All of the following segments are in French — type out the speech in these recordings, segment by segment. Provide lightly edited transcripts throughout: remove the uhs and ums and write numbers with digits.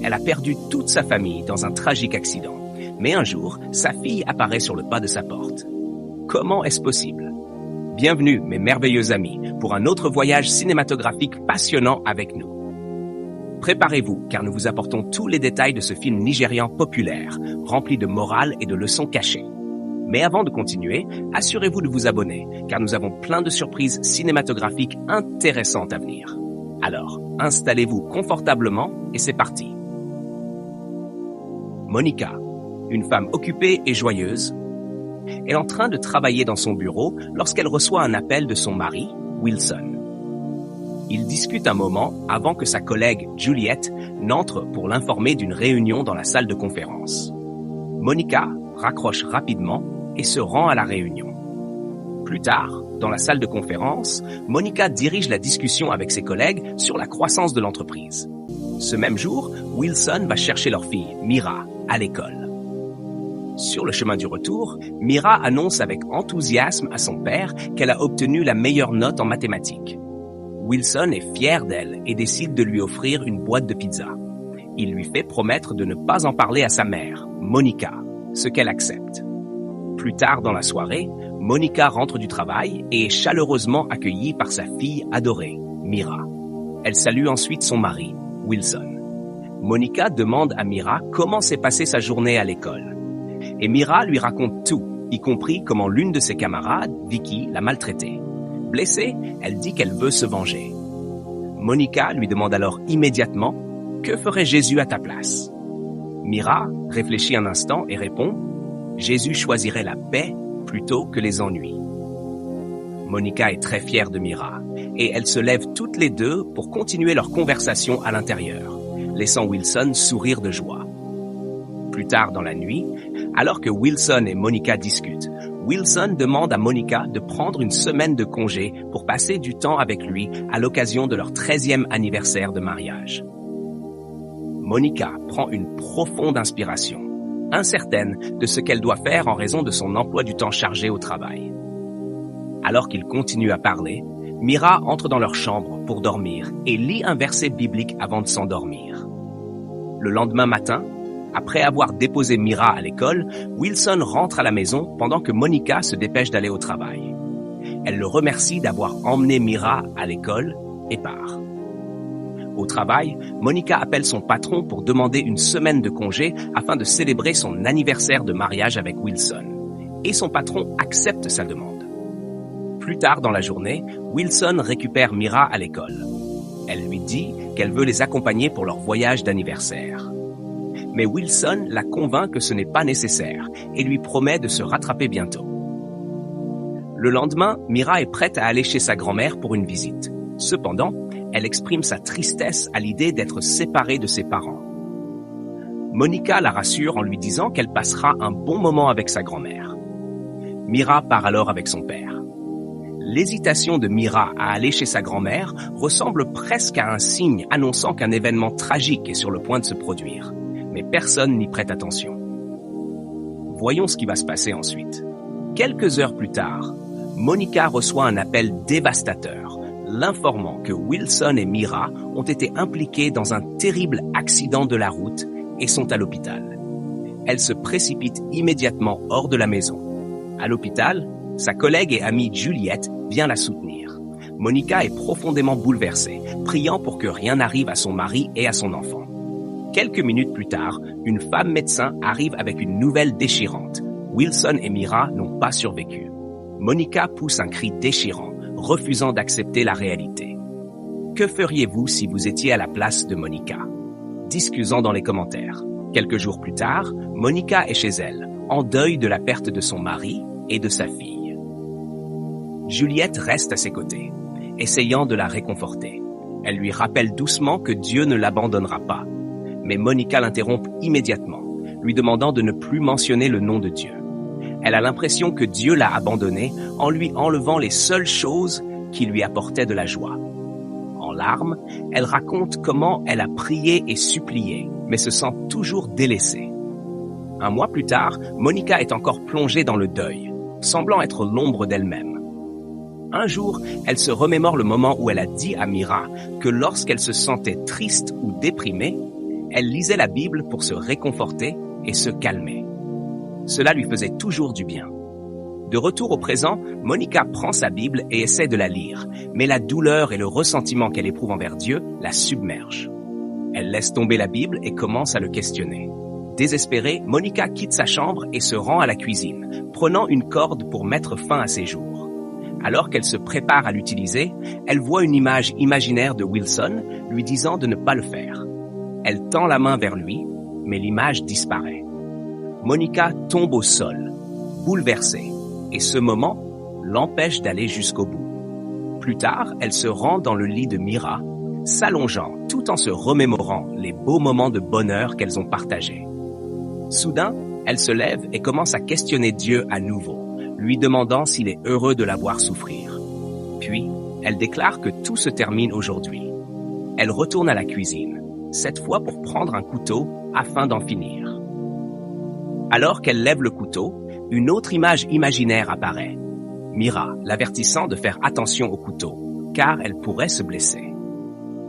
elle a perdu toute sa famille dans un tragique accident. Mais un jour, sa fille apparaît sur le pas de sa porte. Comment est-ce possible? Bienvenue, mes merveilleux amis, pour un autre voyage cinématographique passionnant avec nous. Préparez-vous, car nous vous apportons tous les détails de ce film nigérian populaire, rempli de morale et de leçons cachées. Mais avant de continuer, assurez-vous de vous abonner, car nous avons plein de surprises cinématographiques intéressantes à venir. Alors, installez-vous confortablement et c'est parti. Monica, une femme occupée et joyeuse, est en train de travailler dans son bureau lorsqu'elle reçoit un appel de son mari, Wilson. Ils discutent un moment avant que sa collègue Juliette n'entre pour l'informer d'une réunion dans la salle de conférence. Monica raccroche rapidement et se rend à la réunion. Plus tard, dans la salle de conférence, Monica dirige la discussion avec ses collègues sur la croissance de l'entreprise. Ce même jour, Wilson va chercher leur fille, Mira, à l'école. Sur le chemin du retour, Mira annonce avec enthousiasme à son père qu'elle a obtenu la meilleure note en mathématiques. Wilson est fier d'elle et décide de lui offrir une boîte de pizza. Il lui fait promettre de ne pas en parler à sa mère, Monica, ce qu'elle accepte. Plus tard dans la soirée, Monica rentre du travail et est chaleureusement accueillie par sa fille adorée, Mira. Elle salue ensuite son mari, Wilson. Monica demande à Mira comment s'est passée sa journée à l'école. Et Mira lui raconte tout, y compris comment l'une de ses camarades, Vicky, l'a maltraitée. Blessée, elle dit qu'elle veut se venger. Monica lui demande alors immédiatement « Que ferait Jésus à ta place ?» Mira réfléchit un instant et répond « Jésus choisirait la paix plutôt que les ennuis. » Monica est très fière de Mira et elles se lèvent toutes les deux pour continuer leur conversation à l'intérieur, laissant Wilson sourire de joie. Plus tard dans la nuit, alors que Wilson et Monica discutent, Wilson demande à Monica de prendre une semaine de congé pour passer du temps avec lui à l'occasion de leur 13e anniversaire de mariage. Monica prend une profonde inspiration, incertaine de ce qu'elle doit faire en raison de son emploi du temps chargé au travail. Alors qu'ils continuent à parler, Mira entre dans leur chambre pour dormir et lit un verset biblique avant de s'endormir. Le lendemain matin, après avoir déposé Mira à l'école, Wilson rentre à la maison pendant que Monica se dépêche d'aller au travail. Elle le remercie d'avoir emmené Mira à l'école et part. Au travail, Monica appelle son patron pour demander une semaine de congé afin de célébrer son anniversaire de mariage avec Wilson. Et son patron accepte sa demande. Plus tard dans la journée, Wilson récupère Mira à l'école. Elle lui dit qu'elle veut les accompagner pour leur voyage d'anniversaire. Mais Wilson la convainc que ce n'est pas nécessaire et lui promet de se rattraper bientôt. Le lendemain, Mira est prête à aller chez sa grand-mère pour une visite. Cependant, elle exprime sa tristesse à l'idée d'être séparée de ses parents. Monica la rassure en lui disant qu'elle passera un bon moment avec sa grand-mère. Mira part alors avec son père. L'hésitation de Mira à aller chez sa grand-mère ressemble presque à un signe annonçant qu'un événement tragique est sur le point de se produire. Mais personne n'y prête attention. Voyons ce qui va se passer ensuite. Quelques heures plus tard, Monica reçoit un appel dévastateur, l'informant que Wilson et Mira ont été impliqués dans un terrible accident de la route et sont à l'hôpital. Elle se précipite immédiatement hors de la maison. À l'hôpital, sa collègue et amie Juliette vient la soutenir. Monica est profondément bouleversée, priant pour que rien n'arrive à son mari et à son enfant. Quelques minutes plus tard, une femme médecin arrive avec une nouvelle déchirante. Wilson et Mira n'ont pas survécu. Monica pousse un cri déchirant, refusant d'accepter la réalité. Que feriez-vous si vous étiez à la place de Monica? Discutons dans les commentaires. Quelques jours plus tard, Monica est chez elle, en deuil de la perte de son mari et de sa fille. Juliette reste à ses côtés, essayant de la réconforter. Elle lui rappelle doucement que Dieu ne l'abandonnera pas. Mais Monica l'interrompt immédiatement, lui demandant de ne plus mentionner le nom de Dieu. Elle a l'impression que Dieu l'a abandonnée en lui enlevant les seules choses qui lui apportaient de la joie. En larmes, elle raconte comment elle a prié et supplié, mais se sent toujours délaissée. Un mois plus tard, Monica est encore plongée dans le deuil, semblant être l'ombre d'elle-même. Un jour, elle se remémore le moment où elle a dit à Mira que lorsqu'elle se sentait triste ou déprimée, Elle lisait la Bible pour se réconforter et se calmer. Cela lui faisait toujours du bien. De retour au présent, Monica prend sa Bible et essaie de la lire, mais la douleur et le ressentiment qu'elle éprouve envers Dieu la submergent. Elle laisse tomber la Bible et commence à le questionner. Désespérée, Monica quitte sa chambre et se rend à la cuisine, prenant une corde pour mettre fin à ses jours. Alors qu'elle se prépare à l'utiliser, elle voit une image imaginaire de Wilson lui disant de ne pas le faire. Elle tend la main vers lui, mais l'image disparaît. Monica tombe au sol, bouleversée, et ce moment l'empêche d'aller jusqu'au bout. Plus tard, elle se rend dans le lit de Mira, s'allongeant tout en se remémorant les beaux moments de bonheur qu'elles ont partagés. Soudain, elle se lève et commence à questionner Dieu à nouveau, lui demandant s'il est heureux de la voir souffrir. Puis, elle déclare que tout se termine aujourd'hui. Elle retourne à la cuisine, cette fois pour prendre un couteau afin d'en finir. Alors qu'elle lève le couteau, une autre image imaginaire apparaît. Mira l'avertissant de faire attention au couteau, car elle pourrait se blesser.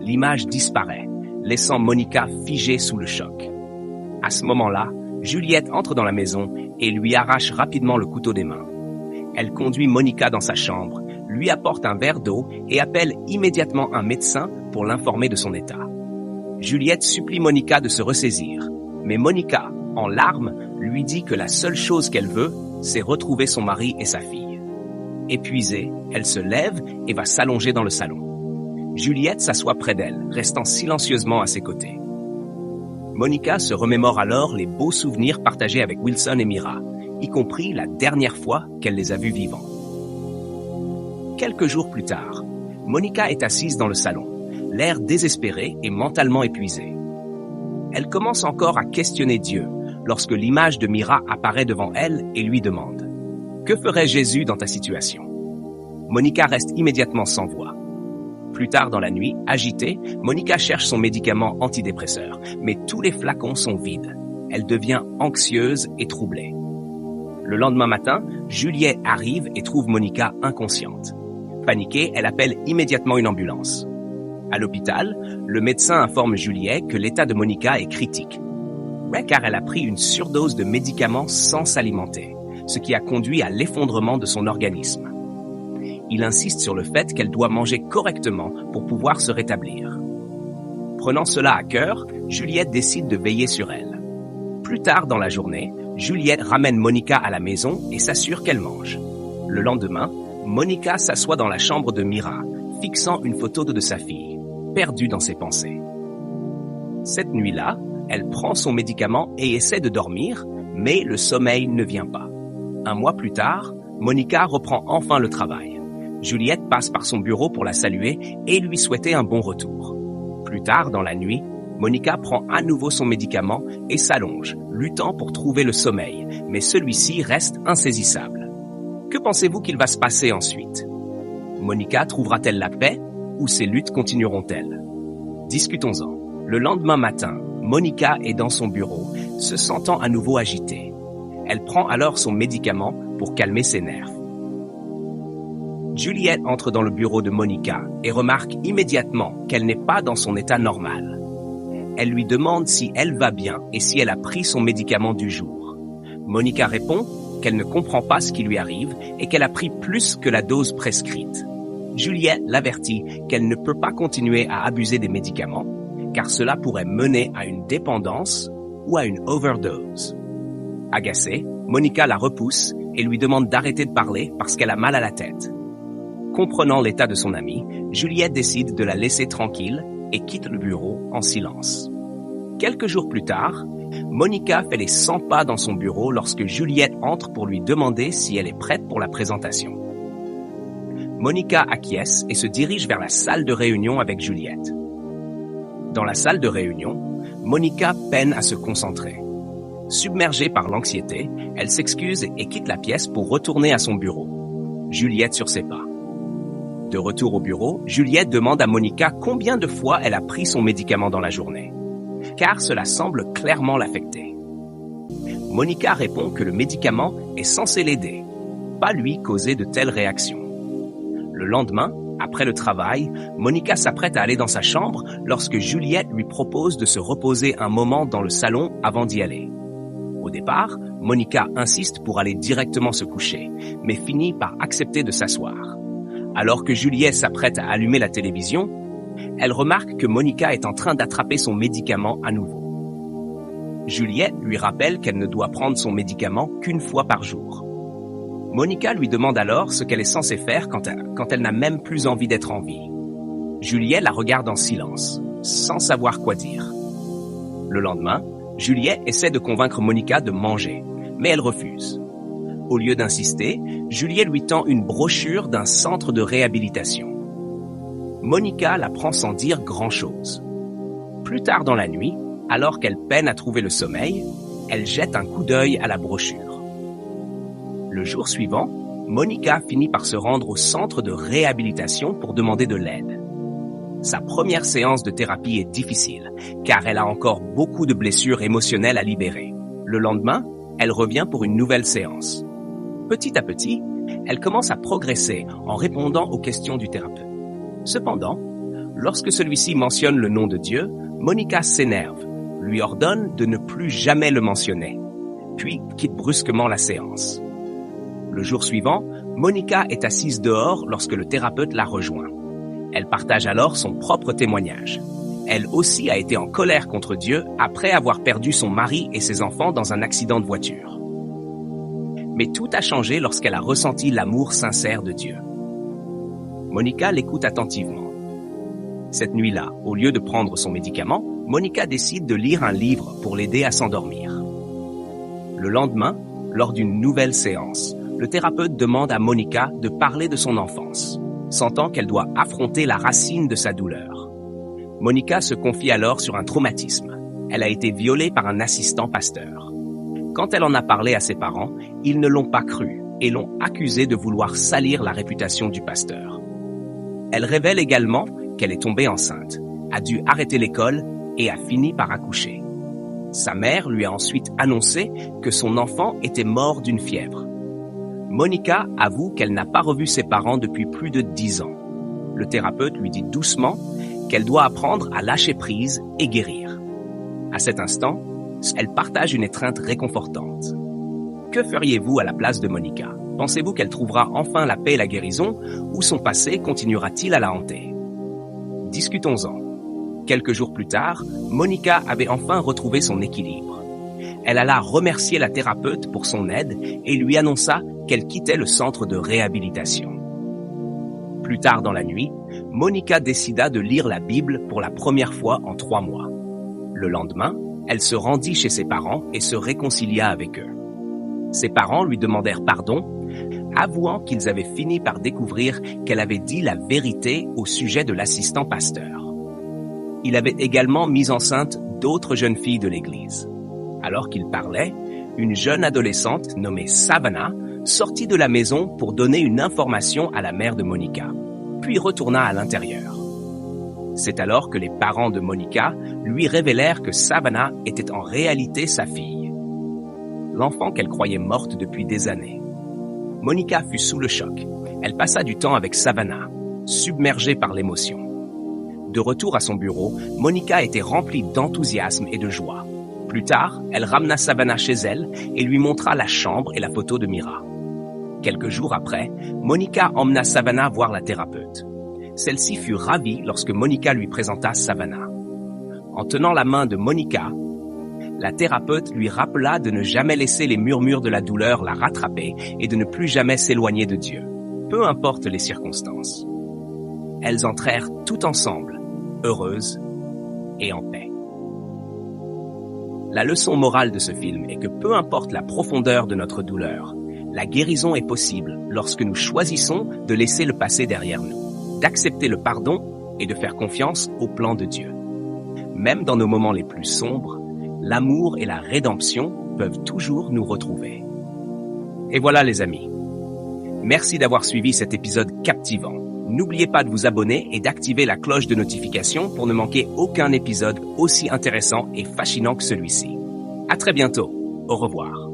L'image disparaît, laissant Monica figée sous le choc. À ce moment-là, Juliette entre dans la maison et lui arrache rapidement le couteau des mains. Elle conduit Monica dans sa chambre, lui apporte un verre d'eau et appelle immédiatement un médecin pour l'informer de son état. Juliette supplie Monica de se ressaisir, mais Monica, en larmes, lui dit que la seule chose qu'elle veut, c'est retrouver son mari et sa fille. Épuisée, elle se lève et va s'allonger dans le salon. Juliette s'assoit près d'elle, restant silencieusement à ses côtés. Monica se remémore alors les beaux souvenirs partagés avec Wilson et Mira, y compris la dernière fois qu'elle les a vus vivants. Quelques jours plus tard, Monica est assise dans le salon, l'air désespéré et mentalement épuisé. Elle commence encore à questionner Dieu lorsque l'image de Mira apparaît devant elle et lui demande « Que ferait Jésus dans ta situation ?» Monica reste immédiatement sans voix. Plus tard dans la nuit, agitée, Monica cherche son médicament antidépresseur, mais tous les flacons sont vides. Elle devient anxieuse et troublée. Le lendemain matin, Juliette arrive et trouve Monica inconsciente. Paniquée, elle appelle immédiatement une ambulance. À l'hôpital, le médecin informe Juliette que l'état de Monica est critique. Car elle a pris une surdose de médicaments sans s'alimenter, ce qui a conduit à l'effondrement de son organisme. Il insiste sur le fait qu'elle doit manger correctement pour pouvoir se rétablir. Prenant cela à cœur, Juliette décide de veiller sur elle. Plus tard dans la journée, Juliette ramène Monica à la maison et s'assure qu'elle mange. Le lendemain, Monica s'assoit dans la chambre de Mira, fixant une photo de sa fille, perdue dans ses pensées. Cette nuit-là, elle prend son médicament et essaie de dormir, mais le sommeil ne vient pas. Un mois plus tard, Monica reprend enfin le travail. Juliette passe par son bureau pour la saluer et lui souhaiter un bon retour. Plus tard dans la nuit, Monica prend à nouveau son médicament et s'allonge, luttant pour trouver le sommeil, mais celui-ci reste insaisissable. Que pensez-vous qu'il va se passer ensuite? Monica trouvera-t-elle la paix ou ses luttes continueront-elles? Discutons-en. Le lendemain matin, Monica est dans son bureau, se sentant à nouveau agitée. Elle prend alors son médicament pour calmer ses nerfs. Juliette entre dans le bureau de Monica et remarque immédiatement qu'elle n'est pas dans son état normal. Elle lui demande si elle va bien et si elle a pris son médicament du jour. Monica répond qu'elle ne comprend pas ce qui lui arrive et qu'elle a pris plus que la dose prescrite. Juliette l'avertit qu'elle ne peut pas continuer à abuser des médicaments, car cela pourrait mener à une dépendance ou à une overdose. Agacée, Monica la repousse et lui demande d'arrêter de parler parce qu'elle a mal à la tête. Comprenant l'état de son amie, Juliette décide de la laisser tranquille et quitte le bureau en silence. Quelques jours plus tard, Monica fait les 100 pas dans son bureau lorsque Juliette entre pour lui demander si elle est prête pour la présentation. Monica acquiesce et se dirige vers la salle de réunion avec Juliette. Dans la salle de réunion, Monica peine à se concentrer. Submergée par l'anxiété, elle s'excuse et quitte la pièce pour retourner à son bureau. Juliette sur ses pas. De retour au bureau, Juliette demande à Monica combien de fois elle a pris son médicament dans la journée, car cela semble clairement l'affecter. Monica répond que le médicament est censé l'aider, pas lui causer de telles réactions. Le lendemain, Après le travail, Monica s'apprête à aller dans sa chambre lorsque Juliette lui propose de se reposer un moment dans le salon avant d'y aller. Au départ, Monica insiste pour aller directement se coucher, mais finit par accepter de s'asseoir. Alors que Juliette s'apprête à allumer la télévision, elle remarque que Monica est en train d'attraper son médicament à nouveau. Juliette lui rappelle qu'elle ne doit prendre son médicament qu'une fois par jour. Monica lui demande alors ce qu'elle est censée faire quand elle n'a même plus envie d'être en vie. Juliette la regarde en silence, sans savoir quoi dire. Le lendemain, Juliette essaie de convaincre Monica de manger, mais elle refuse. Au lieu d'insister, Juliette lui tend une brochure d'un centre de réhabilitation. Monica la prend sans dire grand-chose. Plus tard dans la nuit, alors qu'elle peine à trouver le sommeil, elle jette un coup d'œil à la brochure. Le jour suivant, Monica finit par se rendre au centre de réhabilitation pour demander de l'aide. Sa première séance de thérapie est difficile, car elle a encore beaucoup de blessures émotionnelles à libérer. Le lendemain, elle revient pour une nouvelle séance. Petit à petit, elle commence à progresser en répondant aux questions du thérapeute. Cependant, lorsque celui-ci mentionne le nom de Dieu, Monica s'énerve, lui ordonne de ne plus jamais le mentionner, puis quitte brusquement la séance. Le jour suivant, Monica est assise dehors lorsque le thérapeute la rejoint. Elle partage alors son propre témoignage. Elle aussi a été en colère contre Dieu après avoir perdu son mari et ses enfants dans un accident de voiture. Mais tout a changé lorsqu'elle a ressenti l'amour sincère de Dieu. Monica l'écoute attentivement. Cette nuit-là, au lieu de prendre son médicament, Monica décide de lire un livre pour l'aider à s'endormir. Le lendemain, lors d'une nouvelle séance, le thérapeute demande à Monica de parler de son enfance, sentant qu'elle doit affronter la racine de sa douleur. Monica se confie alors sur un traumatisme. Elle a été violée par un assistant pasteur. Quand elle en a parlé à ses parents, ils ne l'ont pas cru et l'ont accusée de vouloir salir la réputation du pasteur. Elle révèle également qu'elle est tombée enceinte, a dû arrêter l'école et a fini par accoucher. Sa mère lui a ensuite annoncé que son enfant était mort d'une fièvre. Monica avoue qu'elle n'a pas revu ses parents depuis plus de 10 ans. Le thérapeute lui dit doucement qu'elle doit apprendre à lâcher prise et guérir. À cet instant, elle partage une étreinte réconfortante. Que feriez-vous à la place de Monica? Pensez-vous qu'elle trouvera enfin la paix et la guérison, ou son passé continuera-t-il à la hanter? Discutons-en. Quelques jours plus tard, Monica avait enfin retrouvé son équilibre. Elle alla remercier la thérapeute pour son aide et lui annonça qu'elle quittait le centre de réhabilitation. Plus tard dans la nuit, Monica décida de lire la Bible pour la première fois en 3 mois. Le lendemain, elle se rendit chez ses parents et se réconcilia avec eux. Ses parents lui demandèrent pardon, avouant qu'ils avaient fini par découvrir qu'elle avait dit la vérité au sujet de l'assistant pasteur. Il avait également mis enceinte d'autres jeunes filles de l'église. Alors qu'il parlait, une jeune adolescente nommée Savannah sortit de la maison pour donner une information à la mère de Monica, puis retourna à l'intérieur. C'est alors que les parents de Monica lui révélèrent que Savannah était en réalité sa fille, l'enfant qu'elle croyait morte depuis des années. Monica fut sous le choc. Elle passa du temps avec Savannah, submergée par l'émotion. De retour à son bureau, Monica était remplie d'enthousiasme et de joie. Plus tard, elle ramena Savannah chez elle et lui montra la chambre et la photo de Mira. Quelques jours après, Monica emmena Savannah voir la thérapeute. Celle-ci fut ravie lorsque Monica lui présenta Savannah. En tenant la main de Monica, la thérapeute lui rappela de ne jamais laisser les murmures de la douleur la rattraper et de ne plus jamais s'éloigner de Dieu, peu importe les circonstances. Elles entrèrent tout ensemble, heureuses et en paix. La leçon morale de ce film est que peu importe la profondeur de notre douleur, la guérison est possible lorsque nous choisissons de laisser le passé derrière nous, d'accepter le pardon et de faire confiance au plan de Dieu. Même dans nos moments les plus sombres, l'amour et la rédemption peuvent toujours nous retrouver. Et voilà les amis. Merci d'avoir suivi cet épisode captivant. N'oubliez pas de vous abonner et d'activer la cloche de notification pour ne manquer aucun épisode aussi intéressant et fascinant que celui-ci. À très bientôt. Au revoir.